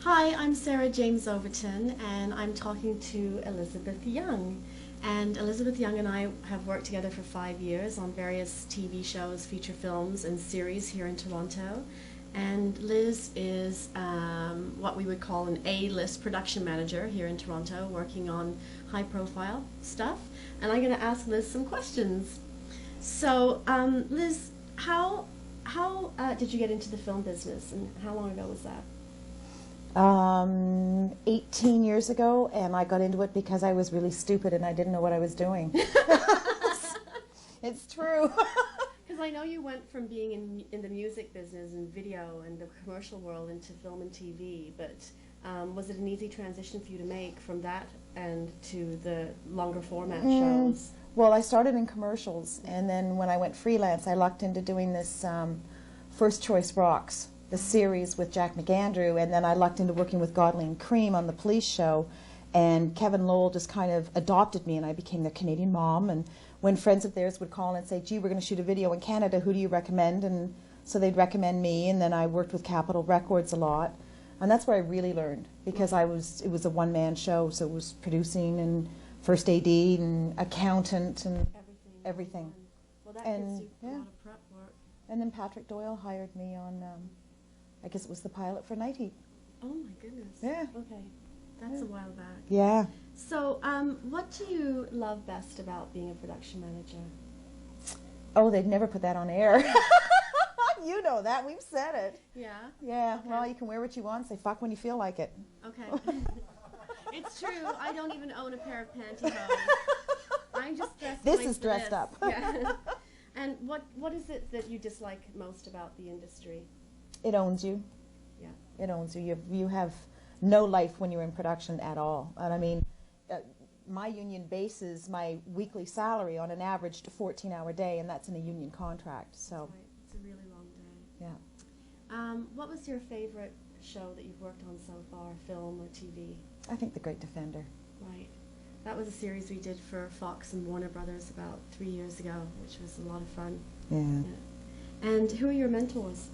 Hi, I'm Sarah James Overton, and I'm talking to Elizabeth Young. And Elizabeth Young and I have worked together for 5 years on various TV shows, feature films, and series here in Toronto. And Liz is what we would call an A-list production manager here in Toronto, working on high-profile stuff. And I'm going to ask Liz some questions. So, Liz, how did you get into the film business, and how long ago was that? 18 years ago, and I got into it because I was really stupid and I didn't know what I was doing. It's true. Because I know you went from being in the music business and video and the commercial world into film and TV, but was it an easy transition for you to make from that and to the longer format shows? Well, I started in commercials, and then when I went freelance, I lucked into doing this First Choice Rocks, the series with Jack McAndrew, and then I lucked into working with Godley and Cream on the police show, and Kevin Lowell just kind of adopted me, and I became their Canadian mom. And when friends of theirs would call and say, gee, we're going to shoot a video in Canada, who do you recommend? And so they'd recommend me, and then I worked with Capitol Records a lot, and that's where I really learned, because it was a one-man show, so it was producing and first AD and accountant and everything. Well, that gives you a lot of prep work. And then Patrick Doyle hired me on, I guess it was the pilot for Night Heat. Oh my goodness. Yeah. Okay. That's a while back. Yeah. So, what do you love best about being a production manager? Oh, they'd never put that on air. You know that. We've said it. Yeah? Yeah. Okay. Well, you can wear what you want, say fuck when you feel like it. Okay. It's true. I don't even own a pair of pantyhose. I'm just dressed This is dressed up. Yeah. And what is it that you dislike most about the industry? It owns you. Yeah. It owns you. You have no life when you're in production at all. And I mean, my union bases my weekly salary on an average 14-hour day, and that's in a union contract. So. That's right. It's a really long day. Yeah. What was your favorite show that you've worked on so far, film or TV? I think The Great Defender. Right. That was a series we did for Fox and Warner Brothers about 3 years ago, which was a lot of fun. Yeah. And who are your mentors?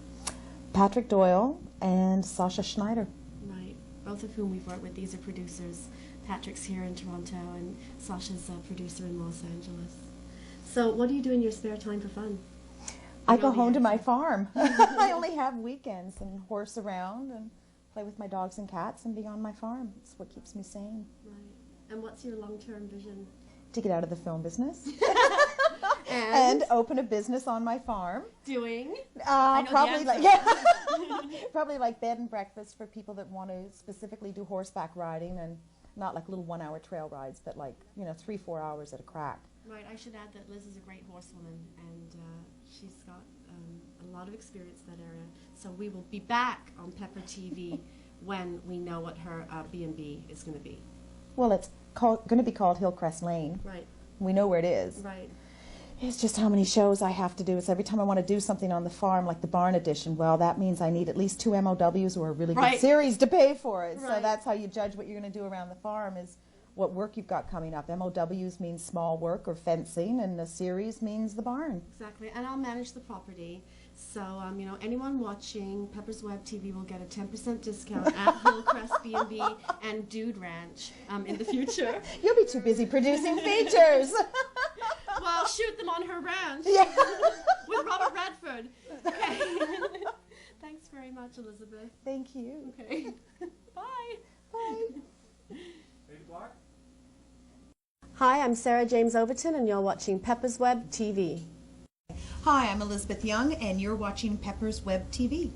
Patrick Doyle and Sasha Schneider. Right. Both of whom we've worked with. These are producers. Patrick's here in Toronto, and Sasha's a producer in Los Angeles. So what do you do in your spare time for fun? I go home to my farm. I only have weekends and horse around and play with my dogs and cats and be on my farm. It's what keeps me sane. Right. And what's your long-term vision? To get out of the film business. And open a business on my farm. Doing? Probably probably like bed and breakfast for people that want to specifically do horseback riding, and not like little 1-hour trail rides, but like 3-4 hours at a crack. Right. I should add that Liz is a great horsewoman, and she's got a lot of experience in that area. So we will be back on Pepper TV when we know what her B&B is going to be. Well, it's going to be called Hillcrest Lane. Right. We know where it is. Right. It's just how many shows I have to do. It's every time I want to do something on the farm, like the barn edition, well, that means I need at least 2 MOWs or a really good series to pay for it. Right. So that's how you judge what you're going to do around the farm, is what work you've got coming up. MOWs means small work or fencing, and a series means the barn. Exactly. And I'll manage the property. So, anyone watching Pepper's Web TV will get a 10% discount at Hillcrest B&B and Dude Ranch in the future. You'll be too busy producing features. Well, shoot them on her ranch. Yeah. With Robert Redford. Okay. Thanks very much, Elizabeth. Thank you. Okay. Bye. Bye. Hi, I'm Sarah James Overton, and you're watching Pepper's Web TV. Hi, I'm Elizabeth Young, and you're watching Pepper's Web TV.